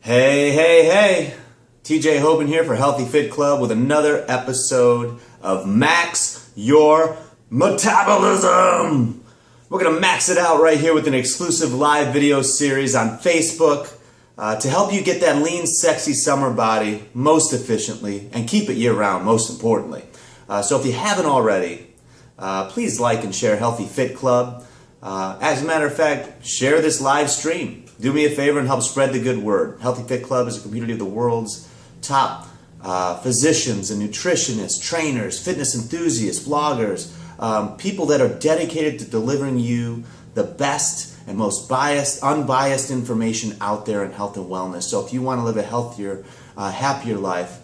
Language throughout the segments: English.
Hey, hey, hey! TJ Hoban here for Healthy Fit Club with another episode of Max Your Metabolism! We're going to max it out right here with an exclusive live video series on Facebook to help you get that lean, sexy summer body most efficiently and keep it year-round, most importantly. So if you haven't already, please like and share Healthy Fit Club. As a matter of fact, share this live stream. Do me a favor and help spread the good word. Healthy Fit Club is a community of the world's top physicians and nutritionists, trainers, fitness enthusiasts, bloggers, people that are dedicated to delivering you the best and most unbiased information out there in health and wellness. So if you want to live a healthier, happier life,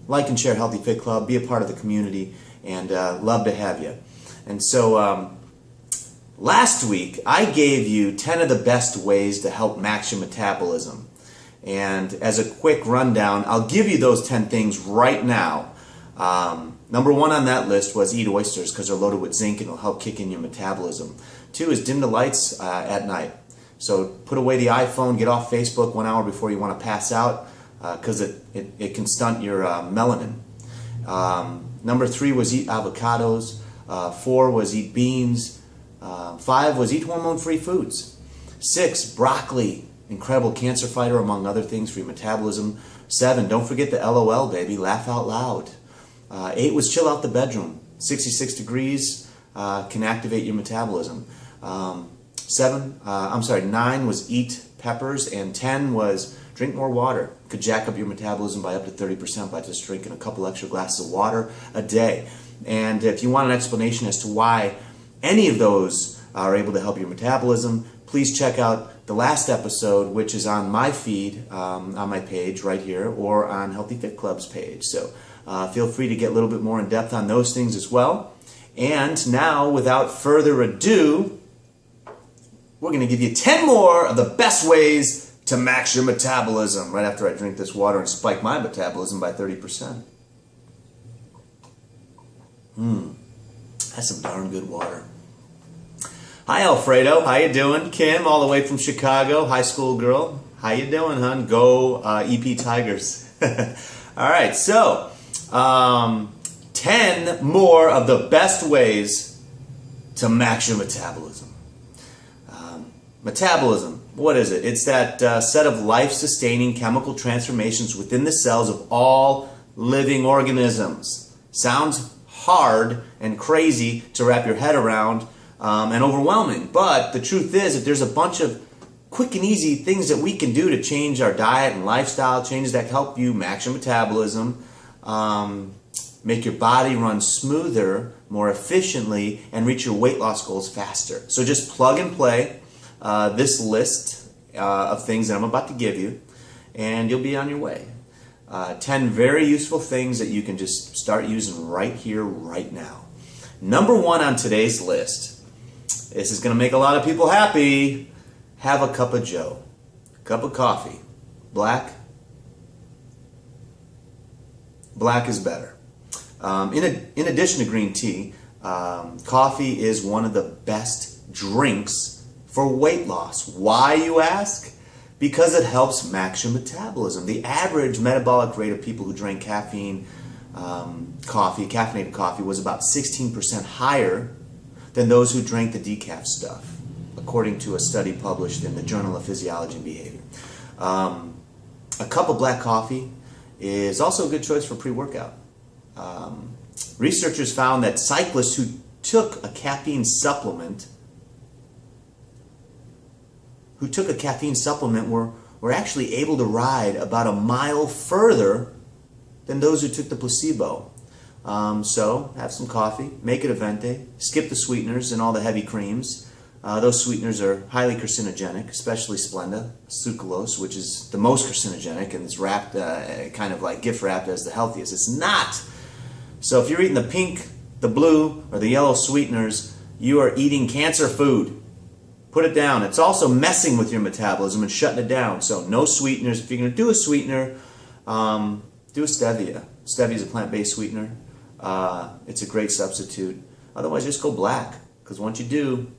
like and share Healthy Fit Club, be a part of the community, and love to have you. And so last week, I gave you 10 of the best ways to help max your metabolism. And as a quick rundown, I'll give you those 10 things right now. Number one on that list was eat oysters because they're loaded with zinc and will help kick in your metabolism. 2 is dim the lights at night. So put away the iPhone, get off Facebook 1 hour before you want to pass out because it can stunt your melanin. Number 3 was eat avocados. 4 was eat beans. 5 was eat hormone-free foods. 6, broccoli, incredible cancer fighter among other things for your metabolism. 7, don't forget the LOL, baby, laugh out loud. 8 was chill out the bedroom. 66 degrees can activate your metabolism. 9 was eat peppers, and 10 was drink more water. Could jack up your metabolism by up to 30% by just drinking a couple extra glasses of water a day. And if you want an explanation as to why any of those are able to help your metabolism, please check out the last episode, which is on my feed, on my page right here, or on Healthy Fit Club's page. So feel free to get a little bit more in depth on those things as well. And now, without further ado, we're going to give you 10 more of the best ways to max your metabolism right after I drink this water and spike my metabolism by 30%. That's some darn good water. Hi, Alfredo. How you doing? Kim, all the way from Chicago, high school girl. How you doing, hon? Go EP Tigers. All right, so 10 more of the best ways to max your metabolism. Metabolism, what is it? It's that set of life-sustaining chemical transformations within the cells of all living organisms. Sounds hard and crazy to wrap your head around and overwhelming. But the truth is that there's a bunch of quick and easy things that we can do to change our diet and lifestyle changes that help you max your metabolism, make your body run smoother, more efficiently, and reach your weight loss goals faster. So just plug and play this list of things that I'm about to give you, and you'll be on your way. 10 very useful things that you can just start using right here, right now. Number 1 on today's list. This is going to make a lot of people happy. Have a cup of joe. Cup of coffee. Black. Black is better. In addition to green tea, coffee is one of the best drinks for weight loss. Why, you ask? Because it helps max your metabolism. The average metabolic rate of people who drank caffeinated coffee was about 16% higher than those who drank the decaf stuff, according to a study published in the Journal of Physiology and Behavior. A cup of black coffee is also a good choice for pre-workout. Researchers found that cyclists who took a caffeine supplement were actually able to ride about a mile further than those who took the placebo. So have some coffee, make it a venti, skip the sweeteners and all the heavy creams. Those sweeteners are highly carcinogenic, especially Splenda, sucralose, which is the most carcinogenic and is wrapped, kind of like gift wrapped as the healthiest. It's not. So if you're eating the pink, the blue, or the yellow sweeteners, you are eating cancer food. Put it down. It's also messing with your metabolism and shutting it down. So no sweeteners. If you're going to do a sweetener, do a stevia. Stevia is a plant-based sweetener. It's a great substitute. Otherwise, just go black. Because once you do, ...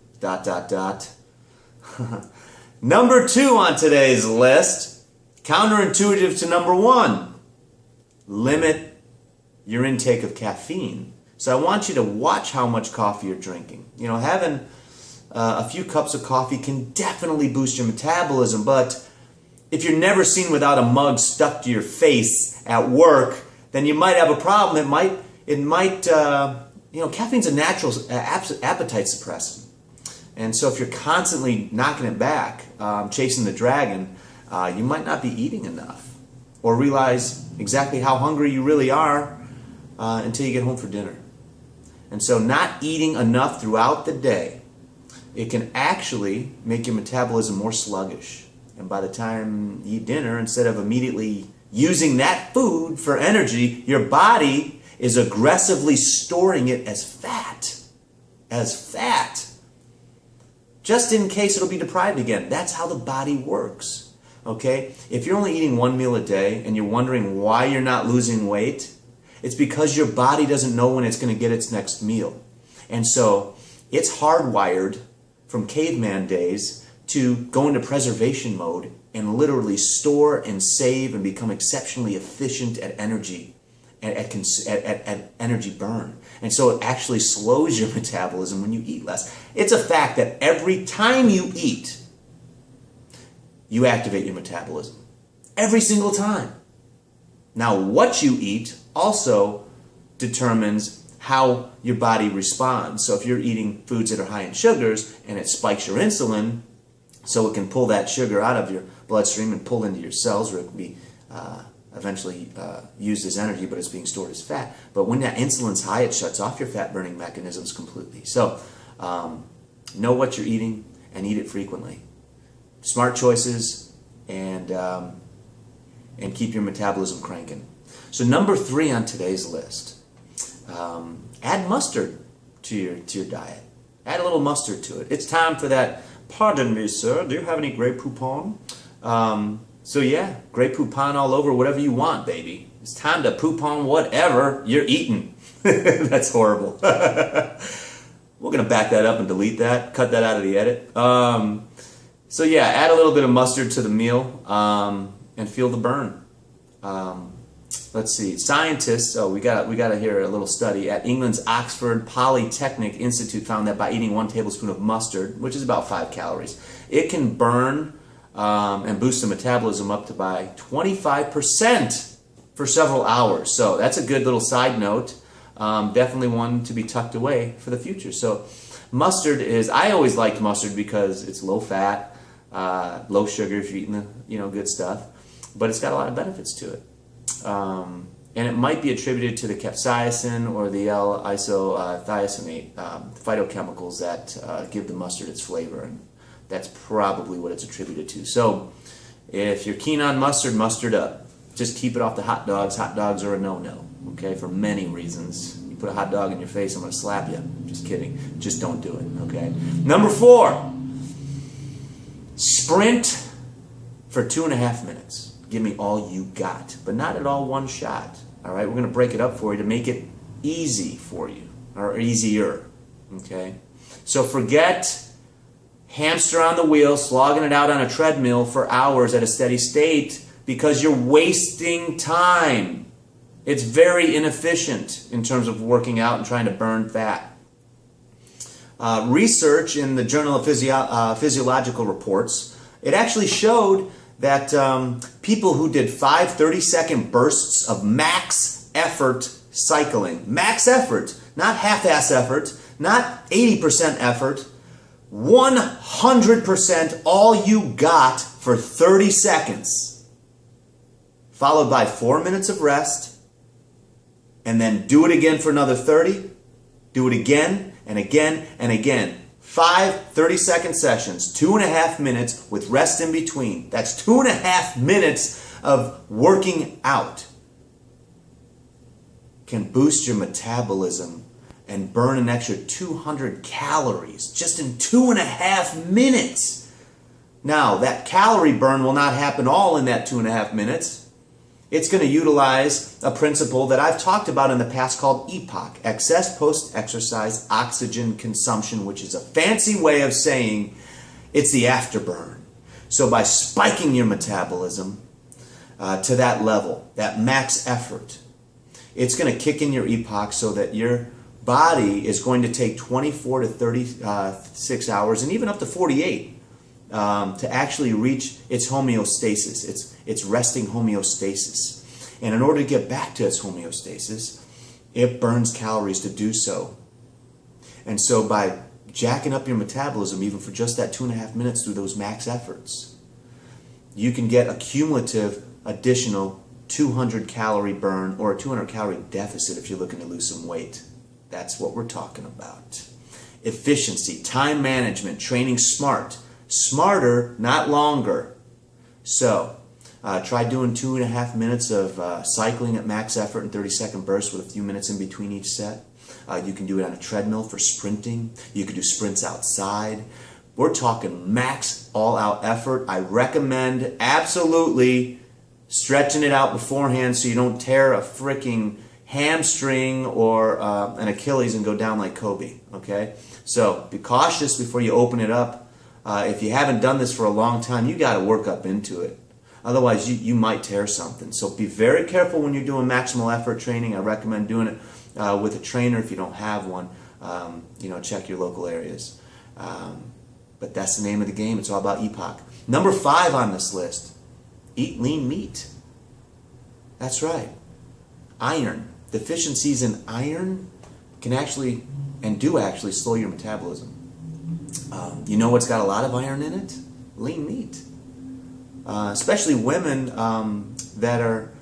Number 2 on today's list, Counterintuitive to number one, limit your intake of caffeine. So I want you to watch how much coffee you're drinking. You know, having a few cups of coffee can definitely boost your metabolism, but if you're never seen without a mug stuck to your face at work, then you might have a problem. Caffeine's a natural appetite suppressant. And so if you're constantly knocking it back, chasing the dragon, you might not be eating enough or realize exactly how hungry you really are until you get home for dinner. And so not eating enough throughout the day, it can actually make your metabolism more sluggish. And by the time you eat dinner, instead of immediately using that food for energy, your body is aggressively storing it as fat. Just in case it'll be deprived again. That's how the body works. Okay? If you're only eating one meal a day and you're wondering why you're not losing weight, it's because your body doesn't know when it's going to get its next meal. And so it's hardwired from caveman days to go into preservation mode and literally store and save and become exceptionally efficient at energy, at energy burn. And so it actually slows your metabolism when you eat less. It's a fact that every time you eat, you activate your metabolism. Every single time. Now, what you eat also determines how your body responds. So if you're eating foods that are high in sugars and it spikes your insulin, so it can pull that sugar out of your bloodstream and pull into your cells, where it can be eventually used as energy, but it's being stored as fat. But when that insulin's high, it shuts off your fat-burning mechanisms completely. So know what you're eating and eat it frequently. Smart choices and keep your metabolism cranking. So number 3 on today's list, add mustard to your diet. Add a little mustard to it. It's time for that. Pardon me, sir, do you have any Grey Poupon? So yeah, Grey Poupon all over whatever you want, baby. It's time to poop on whatever you're eating. That's horrible. We're going to back that up and delete that, cut that out of the edit. So yeah, add a little bit of mustard to the meal and feel the burn. Let's see, scientists, we got to hear a little study at England's Oxford Polytechnic Institute found that by eating 1 tablespoon of mustard, which is about 5 calories, it can burn and boost the metabolism up to by 25% for several hours. So that's a good little side note, definitely one to be tucked away for the future. So mustard is, I always liked mustard because it's low fat, low sugar if you're eating the good stuff, but it's got a lot of benefits to it. And it might be attributed to the capsaicin or the L-isothiocyanate phytochemicals that give the mustard its flavor, and that's probably what it's attributed to. So if you're keen on mustard, mustard up. Just keep it off the hot dogs. Hot dogs are a no-no, okay, for many reasons. You put a hot dog in your face, I'm going to slap you. Just kidding. Just don't do it, okay? Number 4, sprint for 2.5 minutes. Give me all you got, but not at all one shot. All right, we're going to break it up for you to make it easy for you, or easier. Okay, so forget hamster on the wheel, slogging it out on a treadmill for hours at a steady state, because you're wasting time. It's very inefficient in terms of working out and trying to burn fat. Research in the Journal of Physiological Reports, it actually showed that people who did 5 30-second bursts of max effort cycling, max effort, not half-ass effort, not 80% effort, 100% all you got for 30 seconds, followed by 4 minutes of rest, and then do it again for another 30, do it again and again and again. 5 30-second sessions, 2.5 minutes with rest in between. That's 2.5 minutes of working out. Can boost your metabolism and burn an extra 200 calories just in 2.5 minutes. Now, that calorie burn will not happen all in that 2.5 minutes. It's going to utilize a principle that I've talked about in the past called EPOC, excess post-exercise oxygen consumption, which is a fancy way of saying it's the afterburn. So by spiking your metabolism, to that level, that max effort, it's going to kick in your epoch so that your body is going to take 24 to 36 hours and even up to 48 to actually reach its homeostasis, its resting homeostasis. And in order to get back to its homeostasis, it burns calories to do so. And so by jacking up your metabolism even for just that 2.5 minutes through those max efforts, you can get a cumulative additional 200 calorie burn or a 200 calorie deficit if you're looking to lose some weight. That's what we're talking about. Efficiency, time management, training smart. Smarter, not longer. So, try doing 2.5 minutes of cycling at max effort in 30-second bursts with a few minutes in between each set. You can do it on a treadmill for sprinting. You can do sprints outside. We're talking max all-out effort. I recommend absolutely stretching it out beforehand so you don't tear a freaking hamstring or an Achilles and go down like Kobe. Okay? So be cautious before you open it up. If you haven't done this for a long time, you got to work up into it. Otherwise, you might tear something. So be very careful when you're doing maximal effort training. I recommend doing it with a trainer if you don't have one. Check your local areas. But that's the name of the game. It's all about epoch. Number 5 on this list, eat lean meat. That's right. Iron. Deficiencies in iron can actually, and do actually, slow your metabolism. You know what's got a lot of iron in it? Lean meat. Especially women that are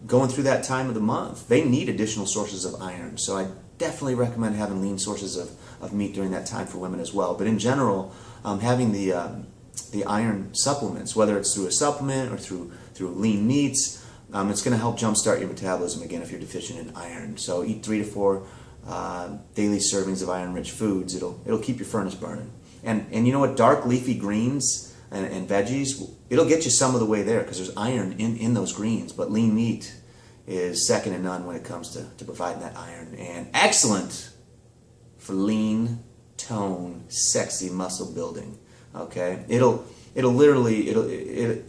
going through that time of the month. They need additional sources of iron. So I definitely recommend having lean sources of meat during that time for women as well. But in general, having the iron supplements, whether it's through a supplement or through lean meats, it's going to help jumpstart your metabolism again if you're deficient in iron. So eat 3 to 4 daily servings of iron-rich foods. It'll keep your furnace burning. And you know what? Dark leafy greens and veggies, it'll get you some of the way there because there's iron in those greens. But lean meat is second to none when it comes to providing that iron. And excellent for lean, tone, sexy muscle building. Okay?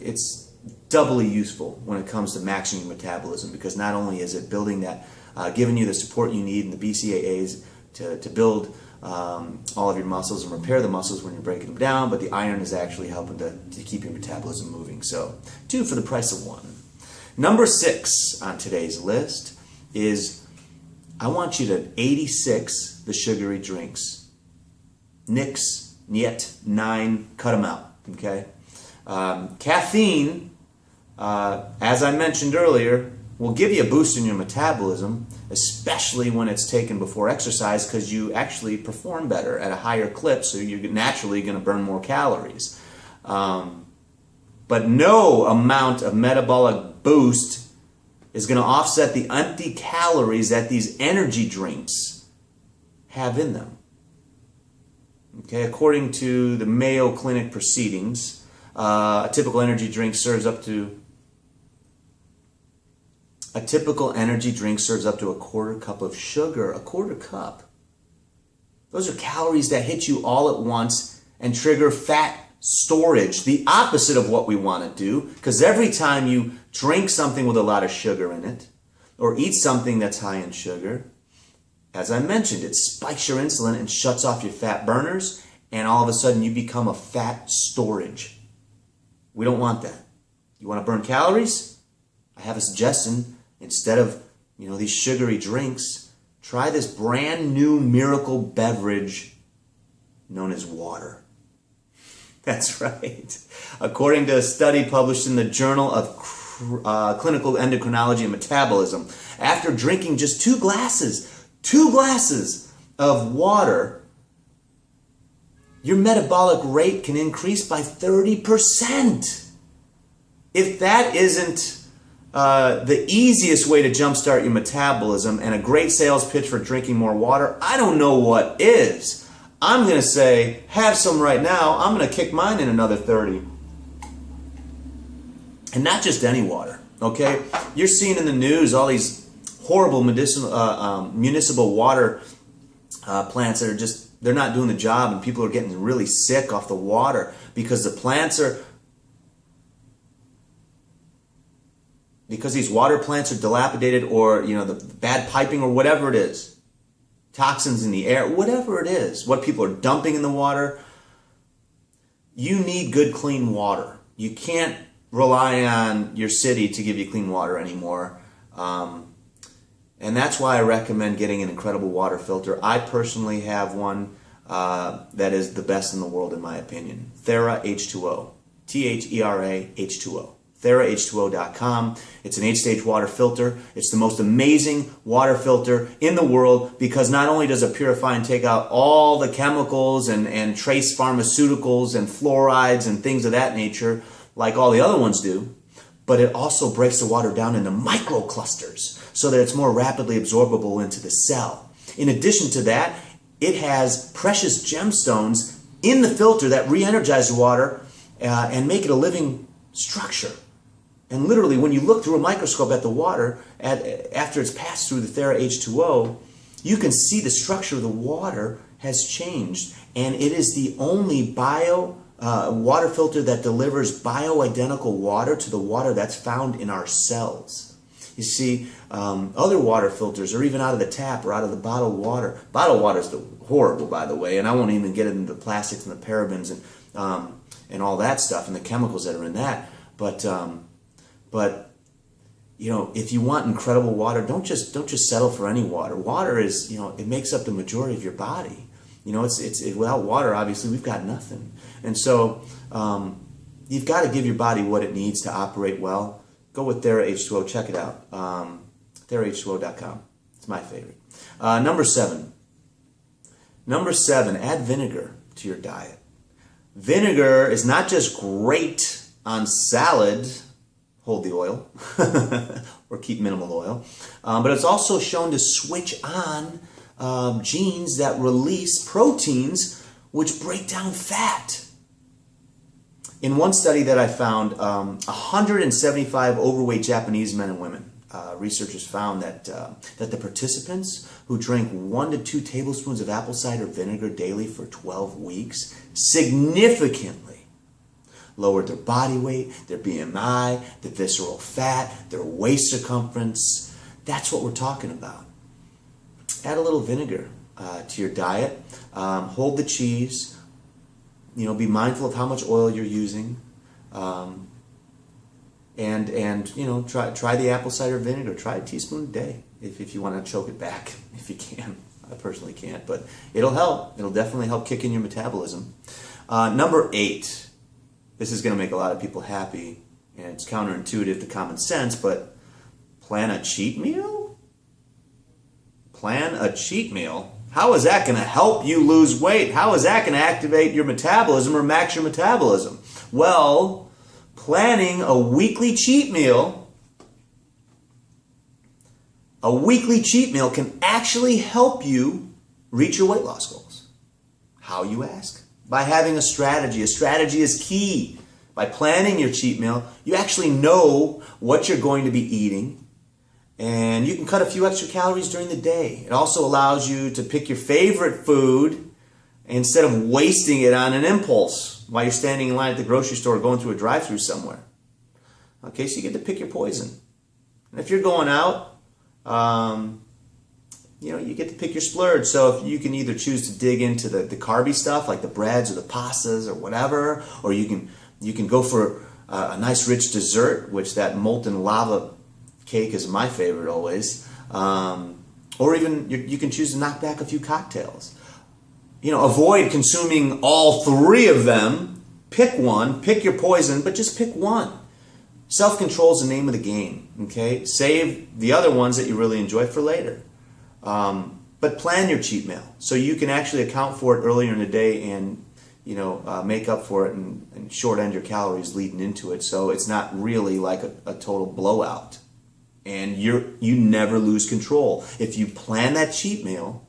It's doubly useful when it comes to maxing your metabolism because not only is it building that, giving you the support you need in the BCAAs to build all of your muscles and repair the muscles when you're breaking them down, but the iron is actually helping to keep your metabolism moving. So 2 for the price of 1. Number 6 on today's list is I want you to 86 the sugary drinks. Nix, niet, 9, cut them out. Okay? Caffeine, as I mentioned earlier, will give you a boost in your metabolism, especially when it's taken before exercise because you actually perform better at a higher clip, so you're naturally going to burn more calories. But no amount of metabolic boost is going to offset the empty calories that these energy drinks have in them. Okay, according to the Mayo Clinic proceedings, a typical energy drink serves up to a quarter cup of sugar. A quarter cup. Those are calories that hit you all at once and trigger fat storage, the opposite of what we want to do, because every time you drink something with a lot of sugar in it, or eat something that's high in sugar, as I mentioned, it spikes your insulin and shuts off your fat burners, and all of a sudden you become a fat storage. We don't want that. You want to burn calories? I have a suggestion. Instead of, these sugary drinks, try this brand new miracle beverage known as water. That's right. According to a study published in the Journal of Clinical Endocrinology and Metabolism, after drinking just 2 glasses of water, your metabolic rate can increase by 30%. If that isn't the easiest way to jumpstart your metabolism and a great sales pitch for drinking more water, I don't know what is. I'm going to say, have some right now. I'm going to kick mine in another 30. And not just any water, okay? You're seeing in the news all these horrible municipal water plants that are they're not doing the job, and people are getting really sick off the water because the plants are because these water plants are dilapidated, or the bad piping or whatever it is, toxins in the air, whatever it is, what people are dumping in the water. You need good clean water. You can't rely on your city to give you clean water anymore. And that's why I recommend getting an incredible water filter. I personally have one that is the best in the world in my opinion. Thera H2O. Thera H2O. TheraH2O.com. It's an 8-stage water filter. It's the most amazing water filter in the world, because not only does it purify and take out all the chemicals and trace pharmaceuticals and fluorides and things of that nature like all the other ones do, but it also breaks the water down into microclusters so that it's more rapidly absorbable into the cell. In addition to that, it has precious gemstones in the filter that re-energize the water and make it a living structure. And literally, when you look through a microscope at the water, after it's passed through the Thera H2O, you can see the structure of the water has changed. And it is the only water filter that delivers bioidentical water to the water that's found in our cells. You see, other water filters are even out of the tap or out of the bottled water. Bottled water is horrible, by the way, and I won't even get into the plastics and the parabens and all that stuff and the chemicals that are in that. But if you want incredible water, don't just settle for any water. Water is, it makes up the majority of your body. Without water, obviously, we've got nothing. And so you've got to give your body what it needs to operate well. Go with Thera H2O. Check it out. TheraH2O.com. It's my favorite. Number 7. Add vinegar to your diet. Vinegar is not just great on salad, hold the oil, or keep minimal oil, but it's also shown to switch on genes that release proteins which break down fat. In one study that I found, 175 overweight Japanese men and women, researchers found that the participants who drank 1 to 2 tablespoons of apple cider vinegar daily for 12 weeks significantly lowered their body weight, their BMI, their visceral fat, their waist circumference. That's what we're talking about. Add a little vinegar to your diet. Hold the cheese. Be mindful of how much oil you're using. And try the apple cider vinegar. Try a teaspoon a day if you want to choke it back, if you can. I personally can't, but it'll help. It'll definitely help kick in your metabolism. Number 8. This is going to make a lot of people happy, and it's counterintuitive to common sense, but plan a cheat meal? Plan a cheat meal? How is that going to help you lose weight? How is that going to activate your metabolism or max your metabolism? Well, planning a weekly cheat meal can actually help you reach your weight loss goals. How, you ask? By having a strategy. A strategy is key. By planning your cheat meal, you actually know what you're going to be eating, and you can cut a few extra calories during the day. It also allows you to pick your favorite food instead of wasting it on an impulse while you're standing in line at the grocery store or going through a drive-thru somewhere. Okay, so you get to pick your poison. And if you're going out, you get to pick your splurge. So if you can either choose to dig into the carby stuff like the breads or the pastas or whatever, or you can go for a nice rich dessert, which that molten lava cake is my favorite always. Or even you can choose to knock back a few cocktails. Avoid consuming all 3 of them. Pick one, pick your poison, but just pick one. Self-control is the name of the game, okay? Save the other ones that you really enjoy for later. But plan your cheat meal so you can actually account for it earlier in the day and make up for it and short end your calories leading into it, so it's not really like a total blowout. And you never lose control. If you plan that cheat meal,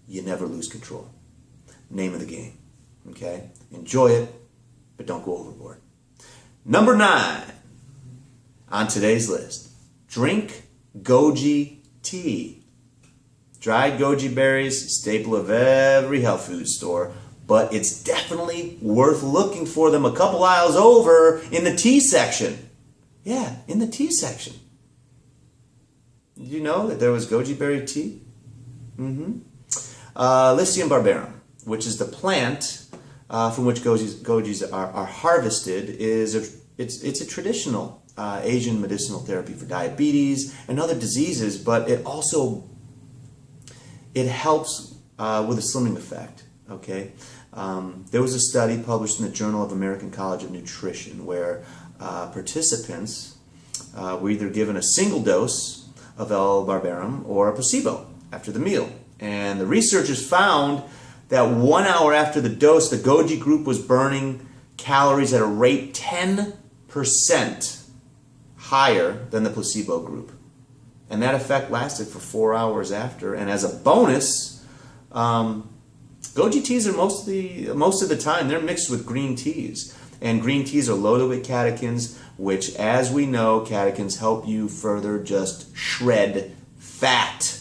you never lose control. Name of the game. Okay? Enjoy it, but don't go overboard. Number 9 on today's list. Drink goji tea. Dried goji berries, staple of every health food store, but it's definitely worth looking for them a couple aisles over in the tea section. Yeah, in the tea section. Did you know that there was goji berry tea? Lycium barbarum, which is the plant from which gojis are harvested, it's a traditional Asian medicinal therapy for diabetes and other diseases, but it helps with a slimming effect. Okay, there was a study published in the Journal of American College of Nutrition where participants were either given a single dose of L. barbarum or a placebo after the meal. And the researchers found that 1 hour after the dose, the goji group was burning calories at a rate 10% higher than the placebo group. And that effect lasted for 4 hours after. And as a bonus, goji teas are most of the time, they're mixed with green teas. And green teas are loaded with catechins, which, as we know, catechins help you further just shred fat.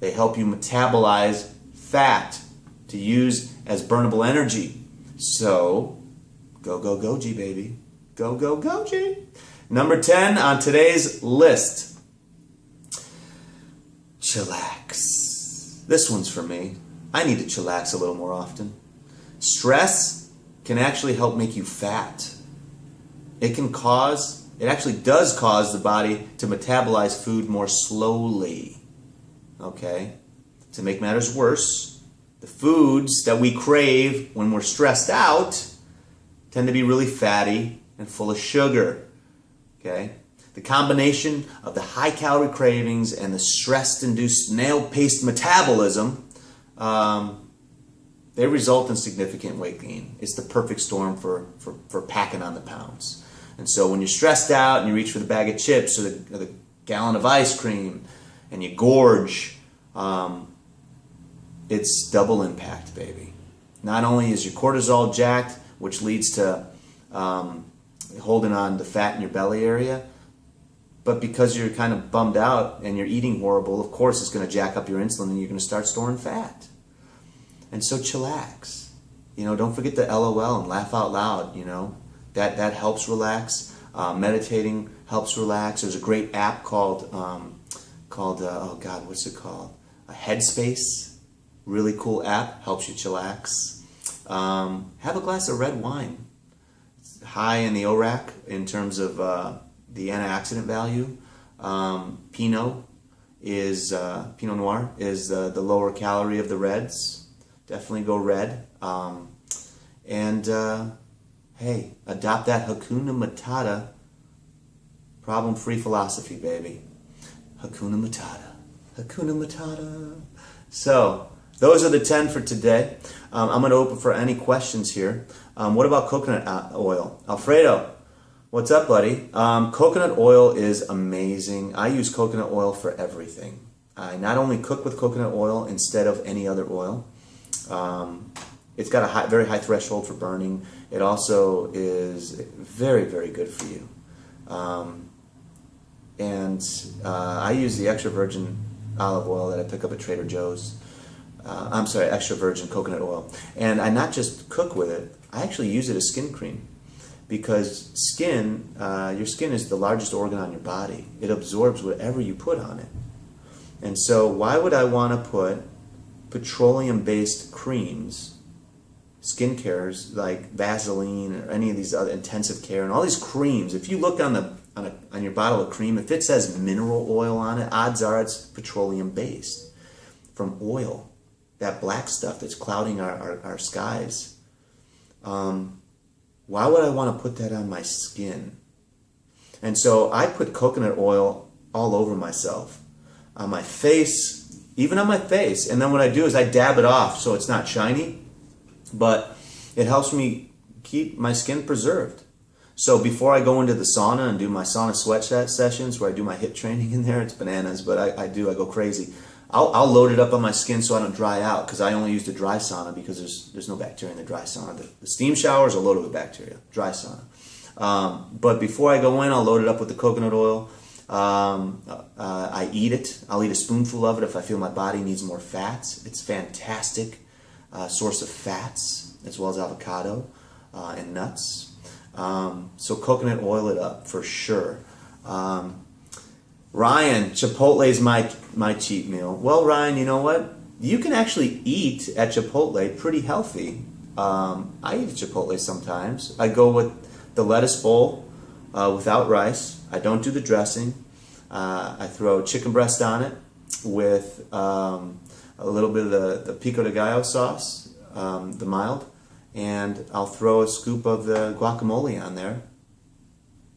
They help you metabolize fat to use as burnable energy. So, go, go, goji, baby. Go, go, goji. Number 10 on today's list. Chillax. This one's for me. I need to chillax a little more often. Stress can actually help make you fat. It actually does cause the body to metabolize food more slowly. Okay? To make matters worse, the foods that we crave when we're stressed out tend to be really fatty and full of sugar. Okay? The combination of the high-calorie cravings and the stress-induced snail-paced metabolism, they result in significant weight gain. It's the perfect storm for packing on the pounds. And so when you're stressed out and you reach for the bag of chips or the gallon of ice cream and you gorge, it's double impact, baby. Not only is your cortisol jacked, which leads to holding on to fat in your belly area, but because you're kind of bummed out and you're eating horrible, of course it's going to jack up your insulin and you're going to start storing fat. And so chillax. You know, don't forget the LOL and laugh out loud, you know. That helps relax. Meditating helps relax. There's a great app called oh God, what's it called? Headspace. Really cool app. Helps you chillax. Have a glass of red wine. It's high in the ORAC in terms of the antioxidant value. Pinot Noir is the lower calorie of the reds. Definitely go red. Hey, adopt that Hakuna Matata problem-free philosophy, baby. Hakuna Matata. Hakuna Matata. So, those are the 10 for today. I'm going to open for any questions here. What about coconut oil? Alfredo, what's up, buddy? Coconut oil is amazing. I use coconut oil for everything. I not only cook with coconut oil instead of any other oil. It's got a very high threshold for burning. It also is very, very good for you. I use the extra virgin olive oil that I pick up at Trader Joe's. Extra virgin coconut oil. And I not just cook with it, I actually use it as skin cream. Because your skin is the largest organ on your body. It absorbs whatever you put on it. And so why would I want to put petroleum-based creams, skincares like Vaseline or any of these other intensive care and all these creams? If you look on your bottle of cream, if it says mineral oil on it, odds are it's petroleum-based from oil, that black stuff that's clouding our skies. Why would I want to put that on my skin? And so I put coconut oil all over myself, on my face, even on my face. And then what I do is I dab it off so it's not shiny, but it helps me keep my skin preserved. So before I go into the sauna and do my sauna sweat sessions where I do my HIIT training in there, it's bananas, but I go crazy. I'll load it up on my skin so I don't dry out, because I only use the dry sauna because there's no bacteria in the dry sauna. The steam showers are loaded with bacteria, dry sauna. But before I go in, I'll load it up with the coconut oil. I eat it. I'll eat a spoonful of it if I feel my body needs more fats. It's a fantastic source of fats, as well as avocado and nuts. So coconut oil it up for sure. Ryan, Chipotle is my cheat meal. Well, Ryan, you know what? You can actually eat at Chipotle pretty healthy. I eat at Chipotle sometimes. I go with the lettuce bowl without rice. I don't do the dressing. I throw chicken breast on it with a little bit of the pico de gallo sauce, the mild, and I'll throw a scoop of the guacamole on there.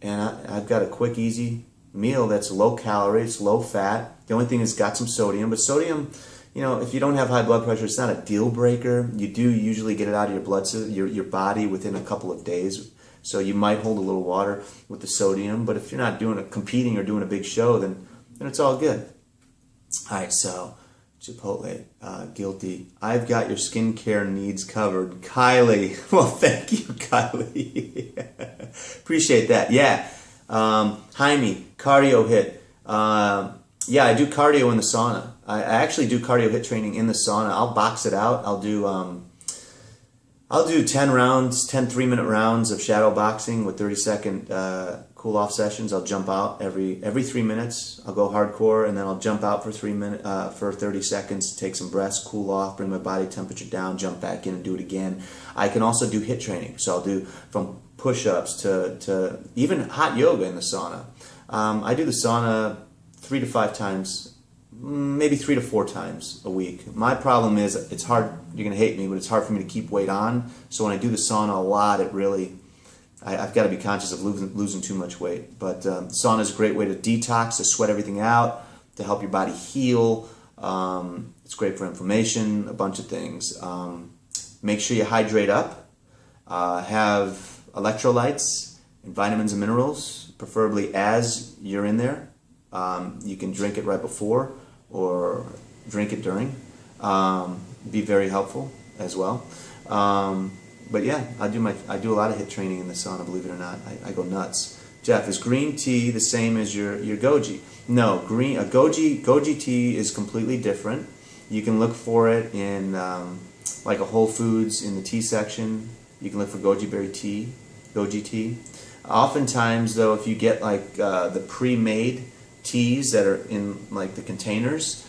And I've got a quick, easy meal that's low calorie, it's low fat. The only thing is got some sodium, but sodium, you know, if you don't have high blood pressure, it's not a deal breaker. You do usually get it out of your body within a couple of days. So you might hold a little water with the sodium, but if you're not competing or doing a big show, then it's all good. All right, so Chipotle, guilty. I've got your skincare needs covered. Kylie, well, thank you, Kylie. Appreciate that. Yeah. Jaime, cardio hit. Yeah, I do cardio in the sauna. I actually do cardio hit training in the sauna. I'll box it out. I'll do 10 rounds, 10 3-minute rounds of shadow boxing with 30-second cool-off sessions. I'll jump out every 3 minutes. I'll go hardcore, and then I'll jump out for 30 seconds, take some breaths, cool off, bring my body temperature down, jump back in and do it again. I can also do hit training, so I'll do from push-ups to even hot yoga in the sauna. I do the sauna 3 to 5 times, maybe 3 to 4 times a week. My problem is it's hard, you're going to hate me, but it's hard for me to keep weight on. So when I do the sauna a lot, it really, I've got to be conscious of losing too much weight. But sauna is a great way to detox, to sweat everything out, to help your body heal. It's great for inflammation, a bunch of things. Make sure you hydrate up. Have electrolytes and vitamins and minerals, preferably as you're in there. You can drink it right before or drink it during. Be very helpful as well. But yeah, I do a lot of hit training in the sauna, believe it or not. I go nuts. Jeff, is green tea the same as your goji? No, goji tea is completely different. You can look for it in like a Whole Foods in the tea section. You can look for goji berry tea, goji tea. Oftentimes, though, if you get like the pre-made teas that are in like the containers,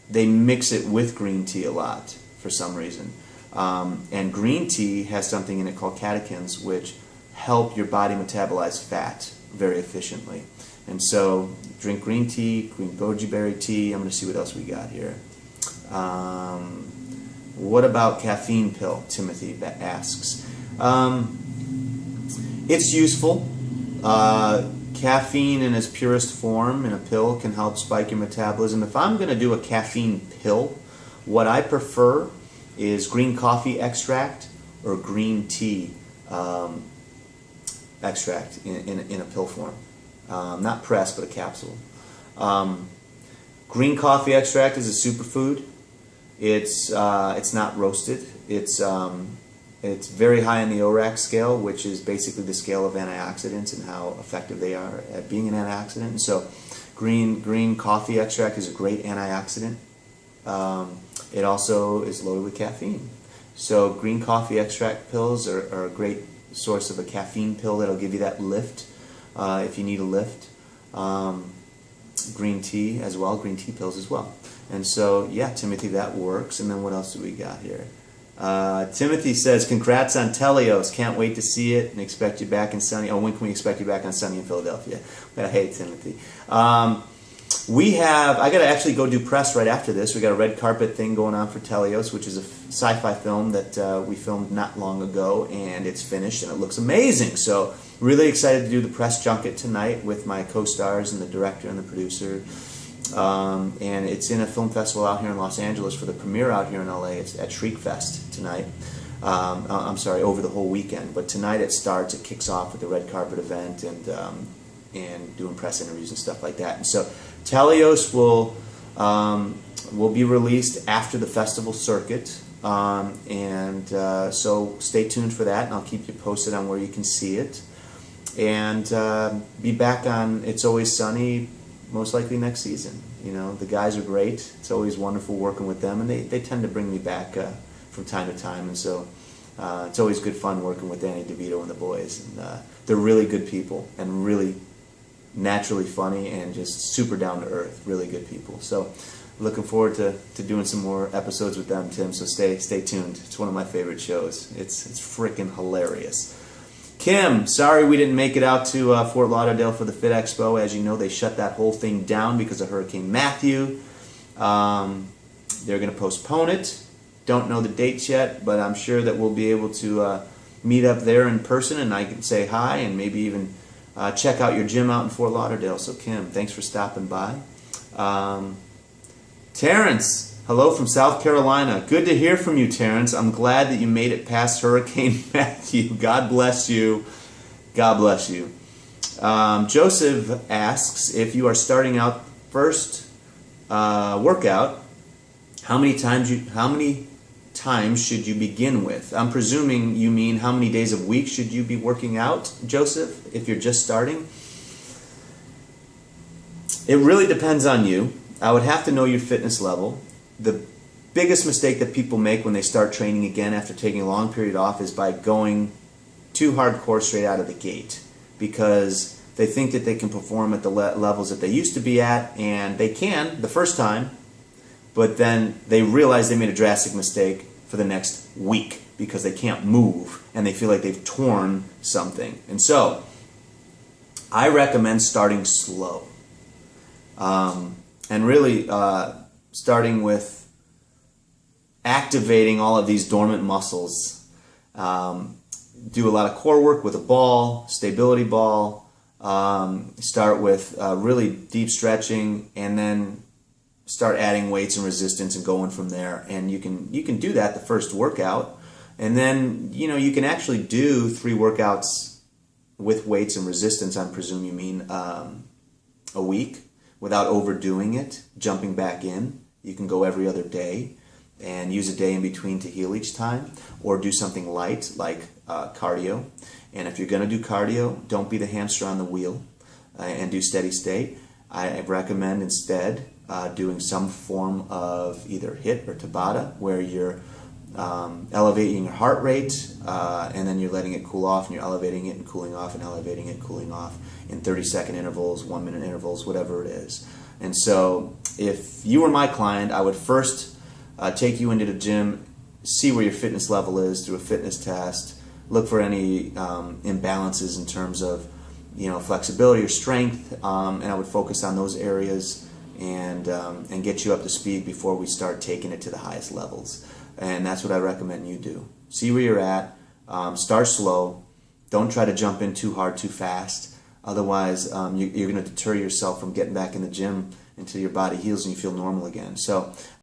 they mix it with green tea a lot for some reason. And green tea has something in it called catechins, which help your body metabolize fat very efficiently. And so drink green tea, green goji berry tea. I'm going to see what else we got here. What about caffeine pill? Timothy asks. It's useful. Caffeine in its purest form in a pill can help spike your metabolism. If I'm going to do a caffeine pill, what I prefer is green coffee extract or green tea extract in a pill form. Not pressed, but a capsule. Green coffee extract is a superfood. It's not roasted. It's very high on the ORAC scale, which is basically the scale of antioxidants and how effective they are at being an antioxidant. And so green coffee extract is a great antioxidant. It also is loaded with caffeine. So green coffee extract pills are a great source of a caffeine pill that'll give you that lift if you need a lift. Green tea as well, green tea pills as well. And so, yeah, Timothy, that works. And then what else do we got here? Timothy says, congrats on Telios. Can't wait to see it and expect you back in sunny. Oh, when can we expect you back on sunny in Philadelphia? Hey, Timothy. I got to actually go do press right after this. We got a red carpet thing going on for Telios, which is a sci-fi film that we filmed not long ago, and it's finished and it looks amazing. So really excited to do the press junket tonight with my co-stars and the director and the producer. And it's in a film festival out here in Los Angeles for the premiere out here in LA. It's at Shriek Fest tonight. I'm sorry, over the whole weekend. But tonight it starts. It kicks off with the red carpet event and doing press interviews and stuff like that. And so Telios will be released after the festival circuit. So stay tuned for that, and I'll keep you posted on where you can see it. And be back on It's Always Sunny most likely next season. You know, the guys are great. It's always wonderful working with them, and they tend to bring me back from time to time. And so It's always good fun working with Danny DeVito and the boys. And, they're really good people and really naturally funny and just super down to earth, really good people. So looking forward to doing some more episodes with them, Tim, so stay tuned. It's one of my favorite shows. It's freaking hilarious. Kim, sorry we didn't make it out to Fort Lauderdale for the Fit Expo. As you know, they shut that whole thing down because of Hurricane Matthew. They're going to postpone it. Don't know the dates yet, but I'm sure that we'll be able to meet up there in person, and I can say hi and maybe even check out your gym out in Fort Lauderdale. So Kim, thanks for stopping by. Terrence, hello from South Carolina. Good to hear from you, Terrence. I'm glad that you made it past Hurricane Matthew. God bless you. God bless you. Joseph asks, if you are starting out first workout, how many times should you begin with? I'm presuming you mean how many days a week should you be working out, Joseph, if you're just starting? It really depends on you. I would have to know your fitness level. The biggest mistake that people make when they start training again after taking a long period off is by going too hardcore straight out of the gate, because they think that they can perform at the levels that they used to be at, and they can the first time, but then they realize they made a drastic mistake for the next week because they can't move and they feel like they've torn something. And so I recommend starting slow. And really starting with activating all of these dormant muscles. Do a lot of core work with a ball, stability ball. Start with really deep stretching, and then start adding weights and resistance and going from there. And you can do that the first workout, and then you can actually do 3 workouts with weights and resistance. I presume you mean a week, without overdoing it, jumping back in. You can go every other day and use a day in between to heal each time, or do something light like cardio. And if you're going to do cardio, don't be the hamster on the wheel and do steady state. I recommend instead doing some form of either HIIT or Tabata, where you're elevating your heart rate and then you're letting it cool off, and you're elevating it and cooling off and elevating it, cooling off in 30-second intervals, 1-minute intervals, whatever it is. And so if you were my client, I would first take you into the gym, see where your fitness level is through a fitness test, look for any imbalances in terms of flexibility or strength, and I would focus on those areas and get you up to speed before we start taking it to the highest levels. And that's what I recommend you do. See where you're at, start slow, don't try to jump in too hard too fast, otherwise you're going to deter yourself from getting back in the gym until your body heals and you feel normal again. So